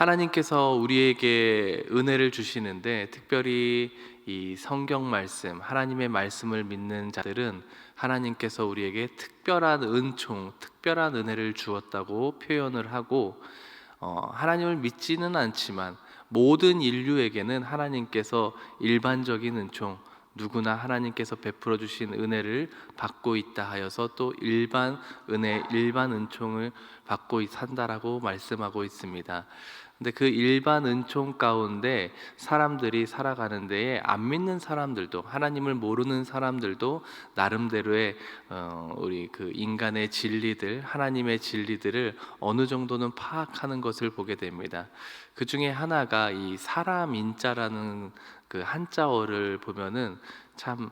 하나님께서 우리에게 은혜를 주시는데, 특별히 이 성경 말씀, 하나님의 말씀을 믿는 자들은 하나님께서 우리에게 특별한 은총, 특별한 은혜를 주었다고 표현을 하고, 하나님을 믿지는 않지만 모든 인류에게는 하나님께서 일반적인 은총, 누구나 하나님께서 베풀어 주신 은혜를 받고 있다 하여서 또 일반 은혜, 일반 은총을 받고 산다라고 말씀하고 있습니다. 근데 그 일반 은총 가운데 사람들이 살아가는 데에 안 믿는 사람들도, 하나님을 모르는 사람들도 나름대로의 우리 그 인간의 진리들, 하나님의 진리들을 어느 정도는 파악하는 것을 보게 됩니다. 그 중에 하나가 이 사람인자라는 그 한자어를 보면은 참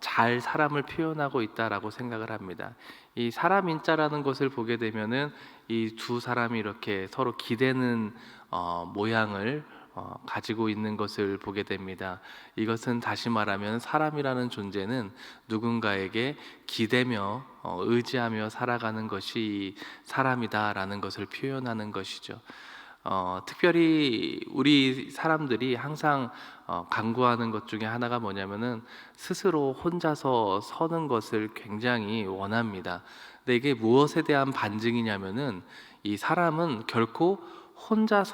잘 사람을 표현하고 있다라고 생각을 합니다. 이 사람인자라는 것을 보게 되면은 이 두 사람이 이렇게 서로 기대는 모양을 가지고 있는 것을 보게 됩니다. 이것은 다시 말하면 사람이라는 존재는 누군가에게 기대며 의지하며 살아가는 것이 사람이다라는 것을 표현하는 것이죠. 특별히 우리 사람들이 항상 간구하는 것 중에 하나가 뭐냐면은 스스로 혼자서 서는 것을 굉장히 원합니다. 근데 이게 무엇에 대한 반증이냐면은 이 사람은 결코 혼자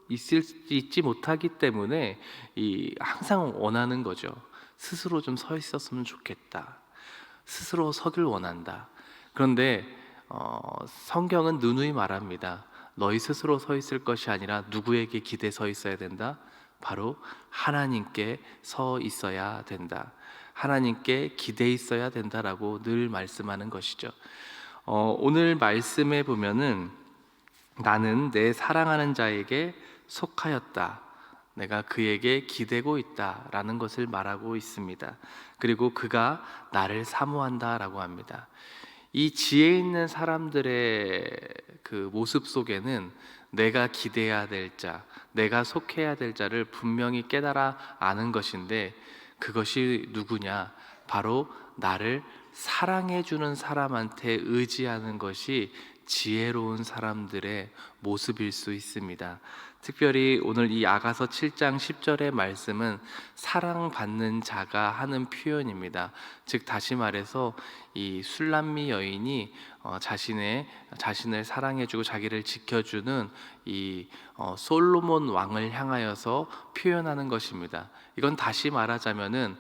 있지 못하기 때문에 이 항상 원하는 거죠. 스스로 좀 서 있었으면 좋겠다. 스스로 서길 원한다. 그런데 성경은 누누이 말합니다. 너희 스스로 서 있을 것이 아니라 누구에게 기대 서 있어야 된다? 바로 하나님께 서 있어야 된다. 하나님께 기대 있어야 된다라고 늘 말씀하는 것이죠. 오늘 말씀에 보면은 나는 내 사랑하는 자에게 속하였다. 내가 그에게 기대고 있다라는 것을 말하고 있습니다. 그리고 그가 나를 사모한다라고 합니다. 이 지혜 있는 사람들의 그 모습 속에는 내가 기대해야 될 자, 내가 속해야 될 자를 분명히 깨달아 아는 것인데, 그것이 누구냐? 바로 나를 사랑해 주는 사람한테 의지하는 것이 지혜로운 사람들의 모습일 수 있습니다. 특별히 오늘 이 아가서 7장 10절의 말씀은 사랑받는 자가 하는 표현입니다. 즉 다시 말해서 이 술람미 여인이 자신을 사랑해주고 자기를 지켜주는 이 솔로몬 왕을 향하여서 표현하는 것입니다. 이건 다시 말하자면은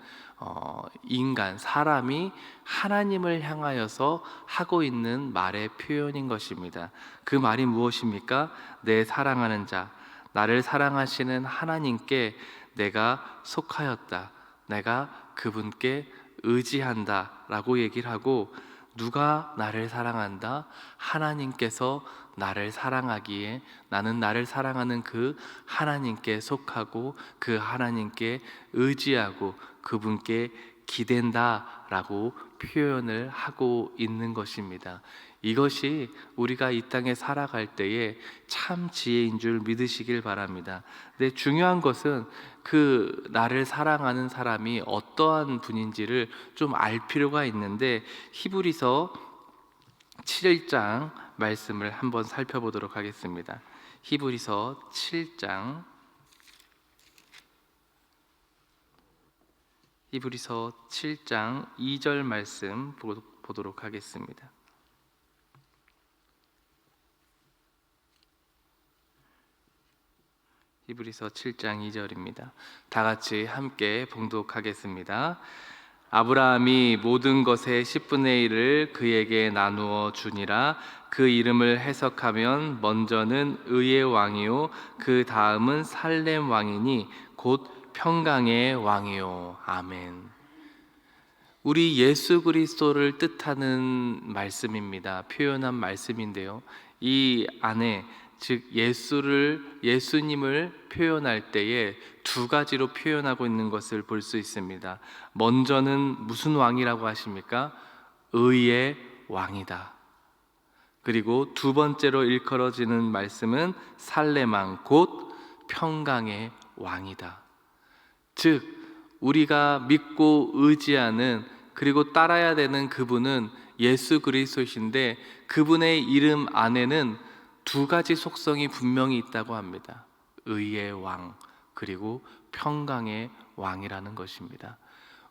사람이 하나님을 향하여서 하고 있는 말의 표현인 것입니다. 그 말이 무엇입니까? 내 사랑하는 자, 나를 사랑하시는 하나님께 내가 속하였다. 내가 그분께 의지한다 라고 얘기를 하고, 누가 나를 사랑한다? 하나님께서 나를 사랑하기에 나는 나를 사랑하는 그 하나님께 속하고 그 하나님께 의지하고 그분께 기댄다 라고 표현을 하고 있는 것입니다. 이것이 우리가 이 땅에 살아갈 때에 참 지혜인 줄 믿으시길 바랍니다. 근데 중요한 것은 그 나를 사랑하는 사람이 어떠한 분인지를 좀 알 필요가 있는데, 히브리서 7장 말씀을 한번 살펴보도록 하겠습니다. 히브리서 7장 2절 말씀 보도록 하겠습니다. 히브리서 7장 2절입니다. 다 같이 함께 봉독하겠습니다. 아브라함이 모든 것의 10분의 1을 그에게 나누어 주니라. 그 이름을 해석하면 먼저는 의의 왕이요 그 다음은 살렘 왕이니 곧 평강의 왕이요. 아멘. 우리 예수 그리스도를 뜻하는 말씀입니다. 표현한 말씀인데요, 이 안에 즉 예수님을 표현할 때에 두 가지로 표현하고 있는 것을 볼 수 있습니다. 먼저는 무슨 왕이라고 하십니까? 의의 왕이다. 그리고 두 번째로 일컬어지는 말씀은 살레망, 곧 평강의 왕이다. 즉 우리가 믿고 의지하는, 그리고 따라야 되는 그분은 예수 그리스도이신데, 그분의 이름 안에는 두 가지 속성이 분명히 있다고 합니다. 의의 왕, 그리고 평강의 왕이라는 것입니다.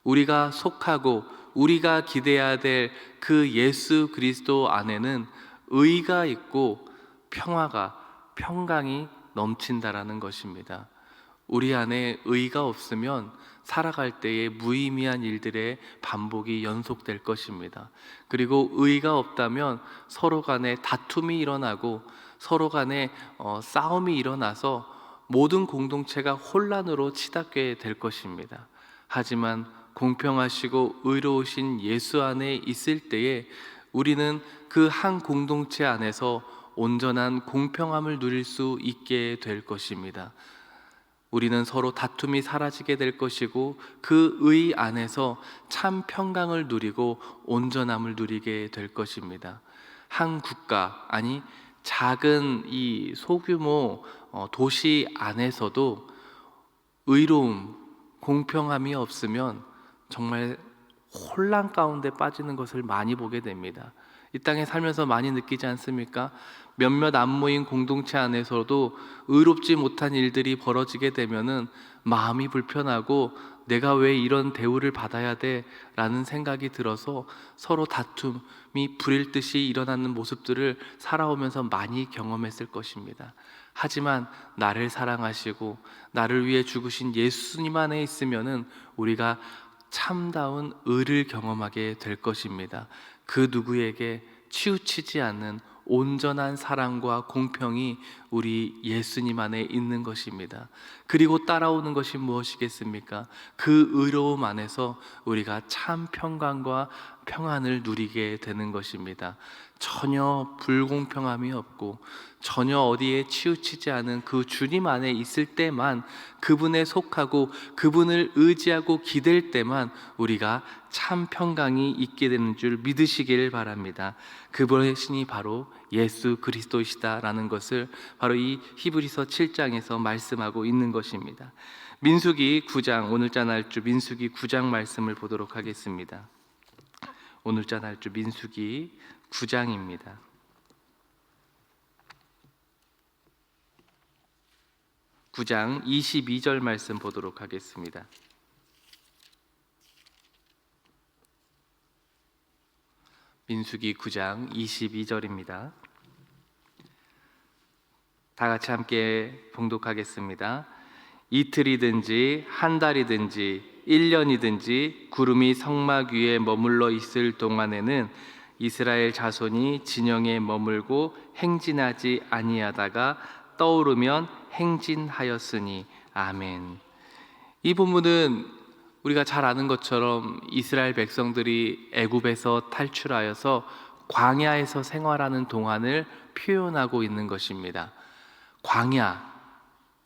우리가 속하고 우리가 기대해야 될 그 예수 그리스도 안에는 의가 있고 평강이 넘친다라는 것입니다. 우리 안에 의가 없으면 살아갈 때에 무의미한 일들의 반복이 연속될 것입니다. 그리고 의가 없다면 서로 간에 다툼이 일어나고 서로 간에 싸움이 일어나서 모든 공동체가 혼란으로 치닫게 될 것입니다. 하지만 공평하시고 의로우신 예수 안에 있을 때에 우리는 그 한 공동체 안에서 온전한 공평함을 누릴 수 있게 될 것입니다. 우리는 서로 다툼이 사라지게 될 것이고 그 의 안에서 참 평강을 누리고 온전함을 누리게 될 것입니다. 한 국가, 아니 작은 이 소규모 도시 안에서도 의로움, 공평함이 없으면 정말 혼란 가운데 빠지는 것을 많이 보게 됩니다. 이 땅에 살면서 많이 느끼지 않습니까? 몇몇 안 모인 공동체 안에서도 의롭지 못한 일들이 벌어지게 되면은 마음이 불편하고 내가 왜 이런 대우를 받아야 돼? 라는 생각이 들어서 서로 다툼이 불일 듯이 일어나는 모습들을 살아오면서 많이 경험했을 것입니다. 하지만 나를 사랑하시고 나를 위해 죽으신 예수님 안에 있으면은 우리가 참다운 의를 경험하게 될 것입니다. 그 누구에게 치우치지 않는 온전한 사랑과 공평이 우리 예수님 안에 있는 것입니다. 그리고 따라오는 것이 무엇이겠습니까? 그 의로움 안에서 우리가 참 평강과 평안을 누리게 되는 것입니다. 전혀 불공평함이 없고 전혀 어디에 치우치지 않은 그 주님 안에 있을 때만, 그분에 속하고 그분을 의지하고 기댈 때만 우리가 참 평강이 있게 되는 줄 믿으시길 바랍니다. 그분의 신이 바로 예수 그리스도이시다라는 것을 바로 이 히브리서 7장에서 말씀하고 있는 것입니다. 민수기 9장, 오늘자 날주 민수기 9장 말씀을 보도록 하겠습니다. 오늘자 날주 민수기 9장입니다. 9장 22절 말씀 보도록 하겠습니다. 민수기 9장 22절입니다. 다 같이 함께 봉독하겠습니다. 이틀이든지 한 달이든지 1년이든지 구름이 성막 위에 머물러 있을 동안에는 이스라엘 자손이 진영에 머물고 행진하지 아니하다가 떠오르면 행진하였으니 아멘. 이 본문은 우리가 잘 아는 것처럼 이스라엘 백성들이 애굽에서 탈출하여서 광야에서 생활하는 동안을 표현하고 있는 것입니다. 광야,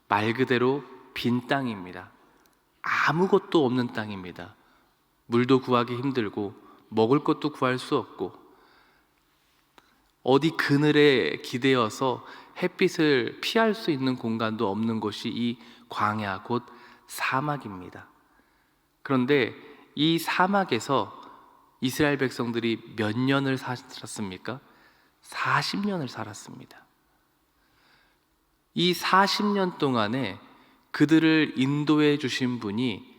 말 그대로 빈 땅입니다. 아무것도 없는 땅입니다. 물도 구하기 힘들고 먹을 것도 구할 수 없고 어디 그늘에 기대어서 햇빛을 피할 수 있는 공간도 없는 곳이 이 광야, 곧 사막입니다. 그런데 이 사막에서 이스라엘 백성들이 몇 년을 살았습니까? 40년을 살았습니다. 이 40년 동안에 그들을 인도해 주신 분이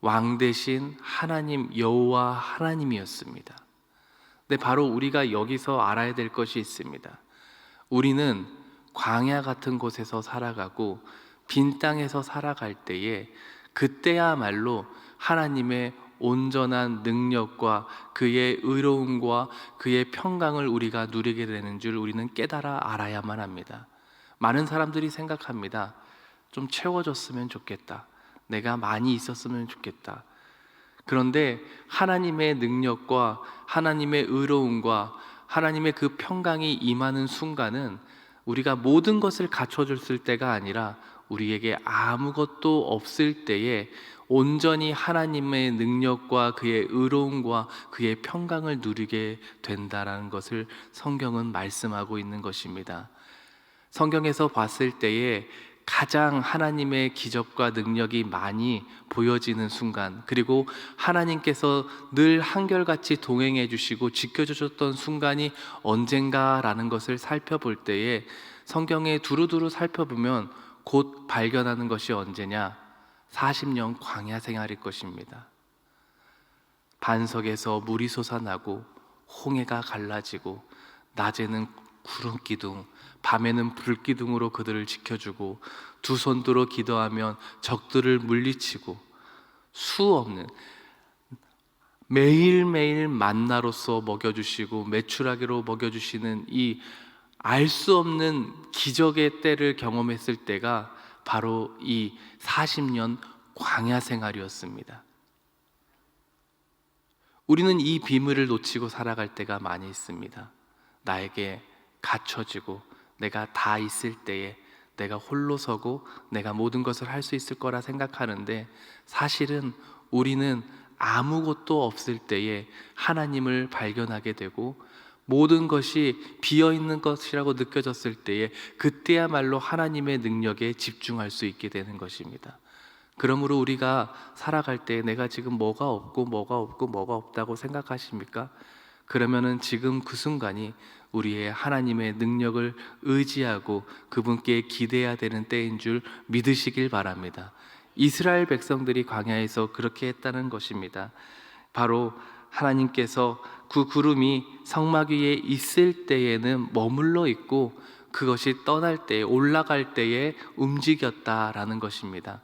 왕 대신 하나님 여호와 하나님이었습니다. 근데 바로 우리가 여기서 알아야 될 것이 있습니다. 우리는 광야 같은 곳에서 살아가고 빈 땅에서 살아갈 때에 그때야말로 하나님의 온전한 능력과 그의 의로움과 그의 평강을 우리가 누리게 되는 줄 우리는 깨달아 알아야만 합니다. 많은 사람들이 생각합니다. 좀 채워졌으면 좋겠다. 내가 많이 있었으면 좋겠다. 그런데 하나님의 능력과 하나님의 의로움과 하나님의 그 평강이 임하는 순간은 우리가 모든 것을 갖춰줬을 때가 아니라 우리에게 아무것도 없을 때에 온전히 하나님의 능력과 그의 의로움과 그의 평강을 누리게 된다는 것을 성경은 말씀하고 있는 것입니다. 성경에서 봤을 때에 가장 하나님의 기적과 능력이 많이 보여지는 순간, 그리고 하나님께서 늘 한결같이 동행해 주시고 지켜주셨던 순간이 언젠가라는 것을 살펴볼 때에, 성경에 두루두루 살펴보면 곧 발견하는 것이 언제냐? 40년 광야 생활일 것입니다. 반석에서 물이 솟아나고 홍해가 갈라지고, 낮에는 구름 기둥, 밤에는 불 기둥으로 그들을 지켜주고, 두 손 들어 기도하면 적들을 물리치고, 수없는 매일매일 만나로서 먹여주시고 메추라기로 먹여주시는 이 알 수 없는 기적의 때를 경험했을 때가 바로 이 40년 광야 생활이었습니다. 우리는 이 비밀을 놓치고 살아갈 때가 많이 있습니다. 나에게 갖춰지고 내가 다 있을 때에 내가 홀로 서고 내가 모든 것을 할 수 있을 거라 생각하는데, 사실은 우리는 아무것도 없을 때에 하나님을 발견하게 되고, 모든 것이 비어있는 것이라고 느껴졌을 때에 그때야말로 하나님의 능력에 집중할 수 있게 되는 것입니다. 그러므로 우리가 살아갈 때 내가 지금 뭐가 없고 뭐가 없고 뭐가 없다고 생각하십니까? 그러면은 지금 그 순간이 우리의 하나님의 능력을 의지하고 그분께 기대해야 되는 때인 줄 믿으시길 바랍니다. 이스라엘 백성들이 광야에서 그렇게 했다는 것입니다. 바로 하나님께서 그 구름이 성막 위에 있을 때에는 머물러 있고, 그것이 떠날 때, 올라갈 때에 움직였다라는 것입니다.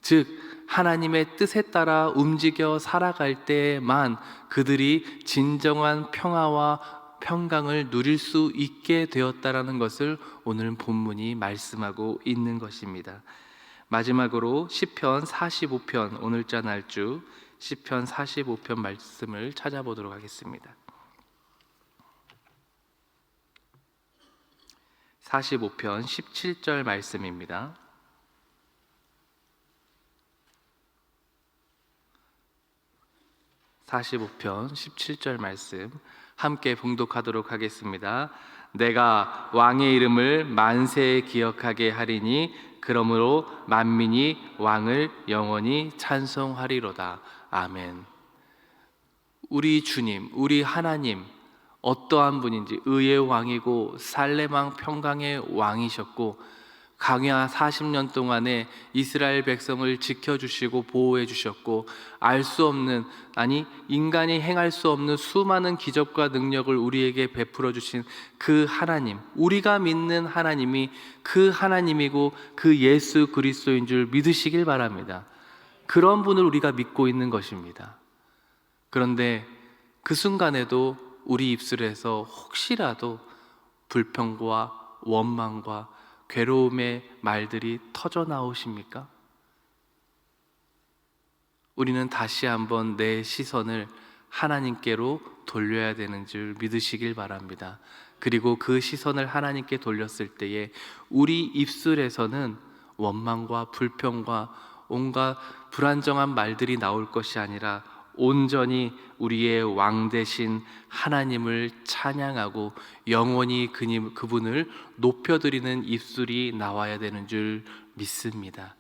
즉 하나님의 뜻에 따라 움직여 살아갈 때에만 그들이 진정한 평화와 평강을 누릴 수 있게 되었다라는 것을 오늘 본문이 말씀하고 있는 것입니다. 마지막으로 시편 45편, 오늘자 날주 시편 45편 말씀을 찾아보도록 하겠습니다. 45편 17절 말씀입니다. 45편 17절 말씀 함께 봉독하도록 하겠습니다. 내가 왕의 이름을 만세에 기억하게 하리니 그러므로 만민이 왕을 영원히 찬송하리로다. 아멘. 우리 주님, 우리 하나님, 어떠한 분인지 의의 왕이고 살렘 왕 평강의 왕이셨고, 광야 40년 동안에 이스라엘 백성을 지켜주시고 보호해 주셨고, 알 수 없는, 아니 인간이 행할 수 없는 수많은 기적과 능력을 우리에게 베풀어 주신 그 하나님, 우리가 믿는 하나님이 그 하나님이고 그 예수 그리스도인 줄 믿으시길 바랍니다. 그런 분을 우리가 믿고 있는 것입니다. 그런데 그 순간에도 우리 입술에서 혹시라도 불평과 원망과 괴로움의 말들이 터져 나오십니까? 우리는 다시 한번 내 시선을 하나님께로 돌려야 되는 줄 믿으시길 바랍니다. 그리고 그 시선을 하나님께 돌렸을 때에 우리 입술에서는 원망과 불평과 온갖 불안정한 말들이 나올 것이 아니라 온전히 우리의 왕 되신 하나님을 찬양하고 영원히 그분을 높여드리는 입술이 나와야 되는 줄 믿습니다.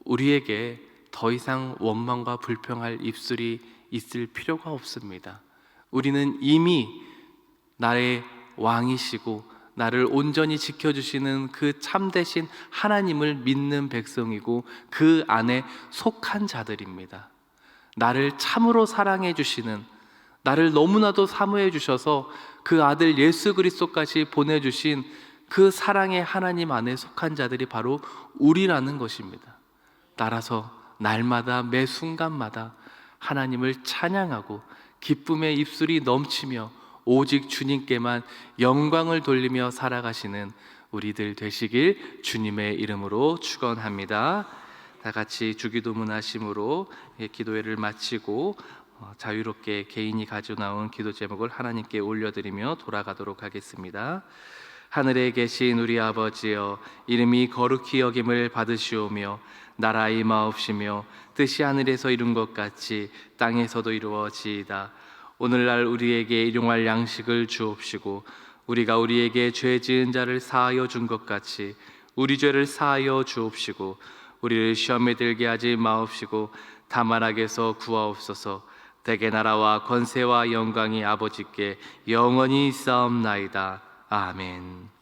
우리에게 더 이상 원망과 불평할 입술이 있을 필요가 없습니다. 우리는 이미 나의 왕이시고 나를 온전히 지켜주시는 그 참되신 하나님을 믿는 백성이고 그 안에 속한 자들입니다. 나를 참으로 사랑해 주시는, 나를 너무나도 사모해 주셔서 그 아들 예수 그리스도까지 보내주신 그 사랑의 하나님 안에 속한 자들이 바로 우리라는 것입니다. 따라서 날마다 매 순간마다 하나님을 찬양하고 기쁨의 입술이 넘치며 오직 주님께만 영광을 돌리며 살아가시는 우리들 되시길 주님의 이름으로 축원합니다. 다 같이 주기도문 하심으로 기도회를 마치고 자유롭게 개인이 가져 나온 기도 제목을 하나님께 올려드리며 돌아가도록 하겠습니다. 하늘에 계신 우리 아버지여, 이름이 거룩히 여김을 받으시오며 나라 임하옵시며 뜻이 하늘에서 이룬 것 같이 땅에서도 이루어지이다. 오늘날 우리에게 일용할 양식을 주옵시고 우리가 우리에게 죄 지은 자를 사하여 준 것 같이 우리 죄를 사하여 주옵시고 우리를 시험에 들게 하지 마옵시고 다만 악에서 구하옵소서. 대개 나라와 권세와 영광이 아버지께 영원히 있사옵나이다. 아멘.